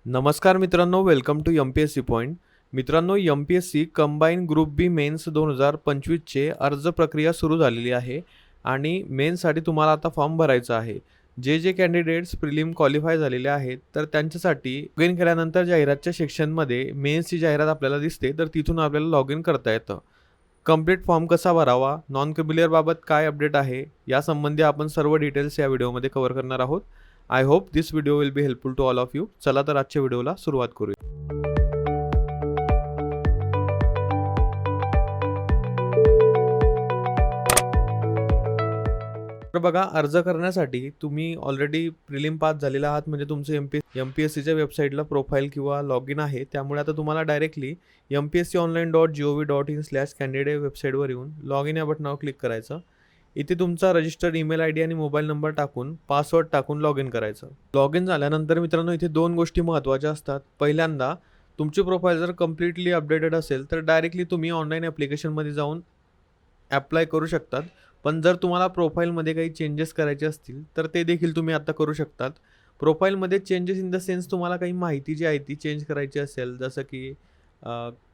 नमस्कार मित्रांनो, welcome to MPSC point. मित्रांनो, एम-पी-एस-सी कंबाईन ग्रुप बी मेन्स 2025चे अर्ज प्रक्रिया सुरू झालेली आहे आणि मेन्ससाठी तुम्हाला आता फॉर्म भरायचा आहे. जे कॅन्डिडेट्स प्रिलिम क्वालिफाय झालेले आहेत, तर त्यांच्यासाठी लॉग इन केल्यानंतर जाहिरातच्या सेक्शनमध्ये मेन्सची जाहिरात आपल्याला दिसते, तर तिथून आपल्याला लॉग इन करता येतं. कंप्लीट फॉर्म कसा भरावा, नॉन क्रिमिलियरबाबत काय अपडेट आहे, यासंबंधी आपण सर्व डिटेल्स या व्हिडिओमध्ये कव्हर करणार आहोत. I hope this video will be helpful to all of you. चला तर आजच्या व्हिडिओला सुरुवात करूया. तर बघा, अर्ज करण्यासाठी तुम्ही ऑलरेडी प्रिलिम पास झालेला आहात, म्हणजे तुमचं एम-पी-एस-सीच्या वेबसाईटला प्रोफाईल किंवा लॉग इन आहे. त्यामुळे आता तुम्हाला डायरेक्टली mpsconline.gov.in/candidate वेबसाईटवर येऊन लॉग इन या बटनावर क्लिक करायचं. इथे तुमचा रजिस्टर्ड ईमेल आय डी आणि मोबाईल नंबर टाकून पासवर्ड टाकून लॉग इन करायचं. लॉग इन झाल्यानंतर मित्रांनो, इथे दोन गोष्टी महत्त्वाच्या असतात. पहिल्यांदा, तुमची प्रोफाईल जर कम्प्लिटली अपडेटेड असेल तर डायरेक्टली तुम्ही ऑनलाईन ॲप्लिकेशनमध्ये जाऊन ॲप्लाय करू शकतात. पण जर तुम्हाला प्रोफाईलमध्ये काही चेंजेस करायचे असतील तर ते देखील तुम्ही आता करू शकतात. प्रोफाईलमध्ये चेंजेस इन द सेन्स, तुम्हाला काही माहिती जी आहे ती चेंज करायची असेल, जसं की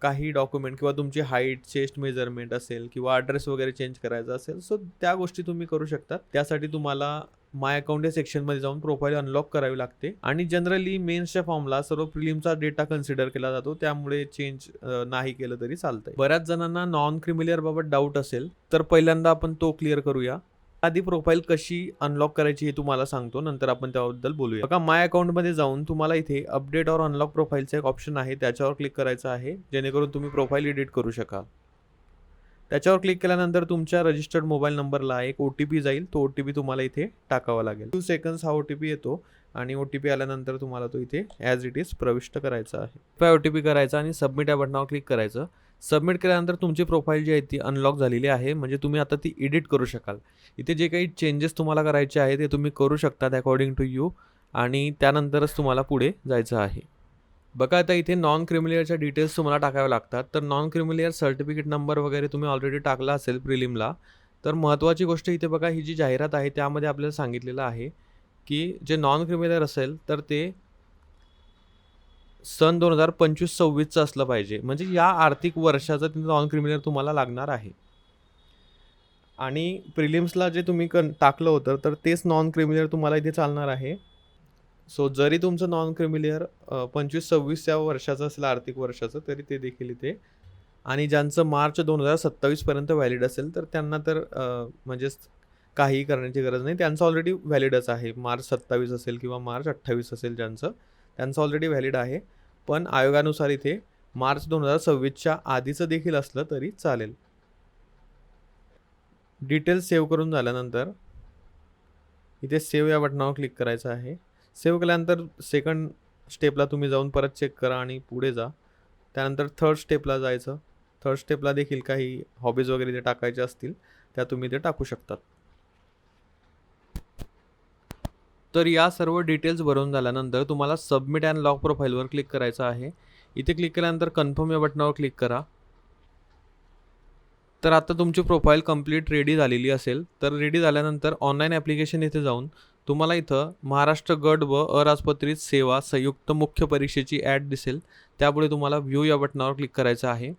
काही डॉक्युमेंट किंवा तुमची हाईट, चेस्ट मेजरमेंट असेल किंवा ॲड्रेस वगैरे चेंज करायचा असेल, सो त्या गोष्टी तुम्ही करू शकता. त्यासाठी तुम्हाला माय अकाउंट या सेक्शनमध्ये जाऊन प्रोफाईल अनलॉक करावी लागते. आणि जनरली मेन्सच्या फॉर्मला सर्व प्रिलिमचा डेटा कन्सिडर केला जातो, त्यामुळे चेंज नाही केलं तरी चालतंय. बऱ्याच जणांना नॉन क्रिमिलियर बाबत डाऊट असेल तर पहिल्यांदा आपण तो क्लिअर करूया. आधी प्रोफाईल कशी अनलॉक करायची हे तुम्हाला सांगतो, नंतर आपण त्याबद्दल बोलूया. बघा, माय अकाउंटमध्ये जाऊन तुम्हाला इथे अपडेट और अनलॉक प्रोफाईलचा एक ऑप्शन आहे, त्याच्यावर क्लिक करायचं आहे, जेणेकरून तुम्ही प्रोफाईल एडिट करू शकाल. त्याच्यावर क्लिक केल्यानंतर तुमच्या रजिस्टर्ड मोबाईल नंबरला एक OTP जाईल. तो OTP तुम्हाला इथे टाकावा लागेल. 2 सेकंड्स हा OTP येतो आणि OTP आल्यानंतर तुम्हाला तो इथे ॲज इट इज प्रविष्ट करायचा आहे. OTP करायचा आणि सबमिट या बटनावर क्लिक करायचं. सबमिट केल्यानंतर तुमची प्रोफाईल जी आहे ती अनलॉक झालेली आहे, म्हणजे तुम्ही आता ती एडिट करू शकाल. इथे जे काही चेंजेस तुम्हाला करायचे आहे ते तुम्ही करू शकतात अकॉर्डिंग टू यू, आणि त्यानंतरच तुम्हाला पुढे जायचं आहे. बघा, आता इथे नॉन क्रिमिलियरच्या डिटेल्स तुम्हाला टाकाव्या लागतात. तर नॉन क्रिमिलियर सर्टिफिकेट नंबर वगैरे तुम्ही ऑलरेडी टाकला असेल प्रिलिमला. तर महत्त्वाची गोष्ट इथे बघा, ही जी जाहिरात आहे त्यामध्ये आपल्याला सांगितलेलं आहे की जे नॉन क्रिमिलियर असेल तर ते सन 2025-26चं असलं पाहिजे, म्हणजे या आर्थिक वर्षाचं ते नॉन क्रिमिलियर तुम्हाला लागणार आहे. आणि प्रिलिम्सला जे तुम्ही टाकलं होतं तर तेच नॉन क्रिमिलियर तुम्हाला इथे चालणार आहे. सो जरी तुमचं नॉन क्रिमिलियर 25-26 या वर्षाचं असेल, आर्थिक वर्षाचं, तरी ते देखील इथे. आणि ज्यांचं मार्च 2027पर्यंत व्हॅलिड असेल तर त्यांना तर म्हणजेच काहीही करण्याची गरज नाही, त्यांचं ऑलरेडी व्हॅलिडच आहे. मार्च 27 असेल किंवा मार्च 28 असेल ज्यांचं, त्यांचं ऑलरेडी व्हॅलिड आहे. पण आयोगानुसार इथे मार्च 2026च्या आधीचं देखील असलं तरी चालेल. डिटेल्स सेव्ह करून झाल्यानंतर इथे सेव्ह या बटनावर क्लिक करायचं आहे. सेव्ह केल्यानंतर सेकंड स्टेपला तुम्ही जाऊन परत चेक करा आणि पुढे जा. त्यानंतर थर्ड स्टेपला जायचं. थर्ड स्टेपला देखील काही हॉबीज वगैरे जे टाकायचे असतील त्या तुम्ही ते टाकू शकतात. तर या सर्व डिटेल्स भरून झाल्यानंतर तुम्हाला सबमिट अँड लॉक प्रोफाईलवर क्लिक करायचं आहे. इथे क्लिक केल्यानंतर कन्फर्म या बटनावर क्लिक करा. तर आता तुमची प्रोफाईल कंप्लीट रेडी झालेली असेल. तर रेडी झाल्यानंतर ऑनलाईन ॲप्लिकेशन इथे जाऊन तुम्हाला इथं महाराष्ट्र गट व अराजपत्रित सेवा संयुक्त मुख्य परीक्षेची ॲड दिसेल. त्यापुढे तुम्हाला व्ह्यू या बटनावर क्लिक करायचं आहे.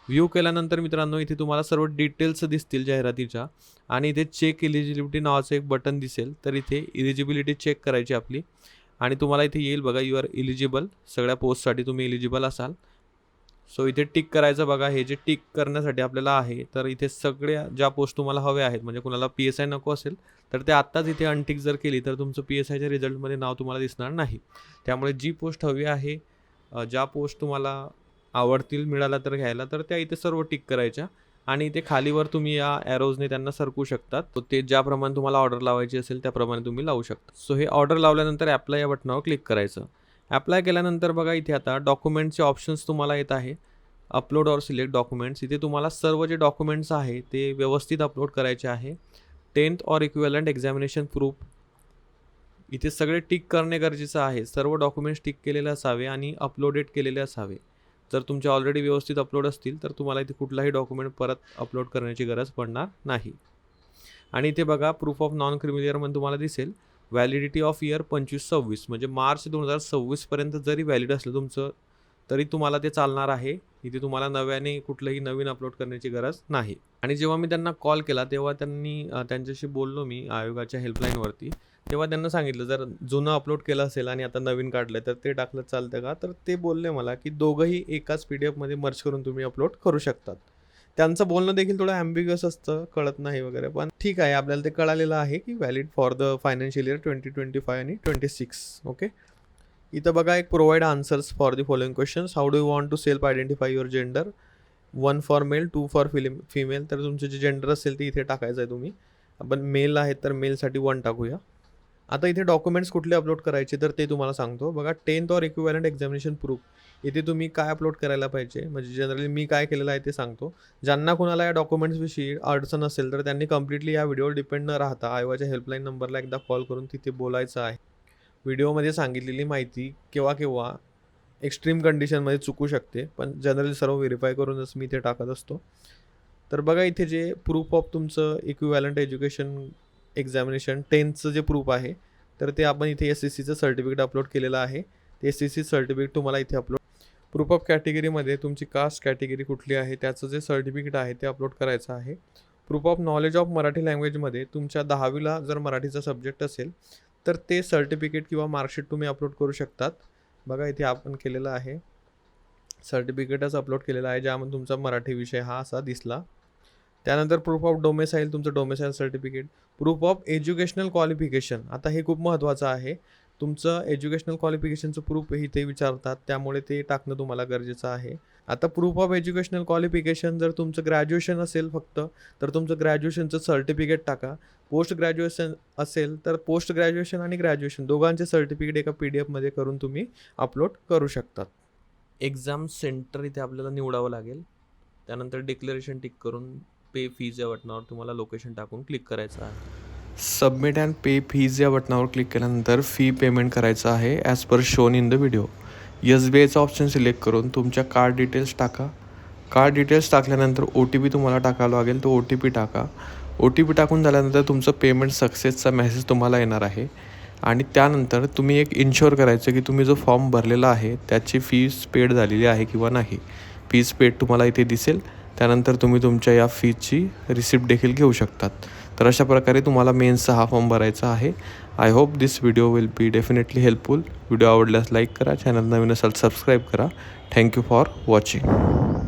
व्ह्यू केल्यानंतर मित्रांनो, इथे तुम्हाला सर्व डिटेल्स दिसतील जाहिरातीच्या, आणि इथे चेक इलिजिबिलिटी नावाचं एक बटन दिसेल. तर इथे इलिजिबिलिटी चेक करायची आपली, आणि तुम्हाला इथे येईल बघा, यू आर इलिजिबल. सगळ्या पोस्टसाठी तुम्ही इलिजिबल असाल. सो इथे टिक करायचं. बघा, हे जे टिक करण्यासाठी आपल्याला आहे, तर इथे सगळ्या ज्या पोस्ट तुम्हाला हव्या आहेत, म्हणजे कुणाला PSI नको असेल तर ते आत्ताच इथे अनटिक जर केली तर तुमचं PSIच्या रिझल्टमध्ये नाव तुम्हाला दिसणार नाही. त्यामुळे जी पोस्ट हवी आहे, ज्या पोस्ट तुम्हाला आवडतील मिळाला तर घ्यायला, तर त्या इथे सर्व टिक करायच्या, आणि इथे खालीवर तुम्ही या ॲरोजने त्यांना सरकू शकतात. तो ते ज्याप्रमाणे तुम्हाला ऑर्डर लावायची असेल त्याप्रमाणे तुम्ही लावू शकता. सो हे ऑर्डर लावल्यानंतर ॲप्लाय या बटनावर क्लिक करायचं. ॲप्लाय केल्यानंतर बघा, इथे आता डॉक्युमेंटचे ऑप्शन्स तुम्हाला येत आहे. अपलोड और सिलेक्ट डॉक्युमेंट्स. इथे तुम्हाला सर्व जे डॉक्युमेंट्स आहे ते व्यवस्थित अपलोड करायचे आहे. 10th और इक्विवलंट एक्झामिनेशन प्रूफ, इथे सगळे टिक करणे गरजेचं आहे. सर्व डॉक्युमेंट्स टिक केलेले असावे आणि अपलोडेड केलेले असावे. जर तुमचे ऑलरेडी व्यवस्थित अपलोड असतील तर तुम्हाला इथे कुठलाही डॉक्युमेंट परत अपलोड करण्याची गरज पडणार नाही. आणि इथे बघा, प्रूफ ऑफ नॉन क्रिमिलियर म्हणून तुम्हाला दिसेल. व्हॅलिडिटी ऑफ इयर 25-26 म्हणजे मार्च 2026पर्यंत जरी व्हॅलिड असलं तुमचं तरी तुम्हाला ते चालणार आहे. इथे तुम्हाला नव्याने कुठलंही नवीन अपलोड करण्याची गरज नाही. आणि जेव्हा मी त्यांना कॉल केला तेव्हा त्यांच्याशी बोललो मी आयोगाच्या हेल्पलाईनवरती. तेव्हा त्यांना सांगितलं जर जुनं अपलोड केलं असेल आणि आता नवीन काढलं तर ते टाकलं चालतं का? तर ते बोलले मला की दोघंही एकाच PDF मर्ज करून तुम्ही अपलोड करू शकतात. त्यांचं बोलणं देखील थोडं ॲम्बिग्युअस असतं, कळत नाही वगैरे. पण ठीक आहे, आपल्याला ते कळालेलं आहे की valid for the financial year 2025 आणि 26. ओके. इथं बघा एक provide answers for the following questions. How do you want to self identify your gender? 1 for male, 2 for female. तर तुमचं जे जेंडर असेल ते इथे टाकायचं आहे तुम्ही. आपण मेल आहे तर मेलसाठी 1 टाकूया. आता इथे डॉक्युमेंट्स कुठले अपलोड करायचे तर ते तुम्हाला सांगतो. बघा 10th or equivalent examination proof. इथे तुम्ही काय अपलोड करायला पाहिजे, म्हणजे जनरली मी काय केलेलं आहे ते सांगतो. ज्यांना कुणाला या डॉक्युमेंट्सविषयी अडचण असेल तर त्यांनी कम्प्लिटली या व्हिडिओवर डिपेंड न राहता आयोगाच्या हेल्पलाईन नंबरला एकदा कॉल करून तिथे बोलायचं आहे. व्हिडिओमध्ये सांगितलेली माहिती केव्हा एक्स्ट्रीम कंडिशनमध्ये चुकू शकते, पण जनरली सर्व व्हेरीफाय करूनच मी इथे टाकत असतो. तर बघा इथे जे प्रूफ ऑफ तुमचं इक्विव्हॅलंट एज्युकेशन एक्झामिनेशन 10thचं जे प्रूफ आहे तर ते आपण इथे SSCचं सर्टिफिकेट अपलोड केलेलं आहे. ते SSC सर्टिफिकेट तुम्हाला इथे अपलोड. प्रूफ ऑफ कॅटेगरीमध्ये तुमची कास्ट कॅटेगरी कुठली आहे त्याचं जे सर्टिफिकेट आहे ते अपलोड करायचं आहे. Proof of knowledge of Marathi लँग्वेजमध्ये तुमच्या 10वीला जर मराठीचा सब्जेक्ट असेल तर ते सर्टिफिकेट किंवा मार्कशीट तुम्ही अपलोड करू शकतात. बघा इथे आपण केलेलं आहे, सर्टिफिकेटच अपलोड केलेलं आहे ज्यामध्ये तुमचा मराठी विषय हा असा दिसला. त्यानंतर प्रूफ ऑफ डोमेसाईल, तुमचं domicile certificate. Proof of educational qualification. आता हे खूप महत्त्वाचं आहे. तुमचं एज्युकेशनल क्वालिफिकेशनचं प्रूफ इथे विचारतात, त्यामुळे ते टाकणं तुम्हाला गरजेचं आहे. आता प्रूफ ऑफ एज्युकेशनल क्वालिफिकेशन जर तुमचं ग्रॅज्युएशन असेल फक्त तर तुमचं ग्रॅज्युएशनचं सर्टिफिकेट टाका. पोस्ट ग्रॅज्युएशन असेल तर पोस्ट ग्रॅज्युएशन आणि ग्रॅज्युएशन दोघांचे सर्टिफिकेट एका PDF करून तुम्ही अपलोड करू शकतात. एक्झाम सेंटर इथे आपल्याला निवडावं लागेल. त्यानंतर डिक्लेरेशन टिक करून पे फीज या बटनावर तुम्हाला लोकेशन टाकून क्लिक करायचं आहे. सबमिट अँड पे फीज या बटनावर क्लिक केल्यानंतर फी पेमेंट करायचं आहे as per shown in the video. SBIचा ऑप्शन सिलेक्ट करून तुमच्या कार्ड डिटेल्स टाका. कार्ड डिटेल्स टाकल्यानंतर OTP तुम्हाला टाकावा लागेल, तो OTP टाका. OTP टाकून झाल्यानंतर तुमचं पेमेंट सक्सेसचा मेसेज तुम्हाला येणार आहे. आणि त्यानंतर तुम्ही एक इन्शुअर करायचं की तुम्ही जो फॉर्म भरलेला आहे त्याची फीस पेड झालेली आहे किंवा नाही. फीज पेड तुम्हाला इथे दिसेल. त्यानंतर तुम्ही तुमच्या या फीजची रिसिप्ट देखील घेऊ शकतात. तर अशा प्रकारे तुम्हाला मेन्सचा हा फॉर्म भरायचा आहे. I hope this video will be definitely helpful. Video आवडल्यास लाईक करा, चॅनल नवीन असाल सबस्क्राईब करा. Thank you for watching.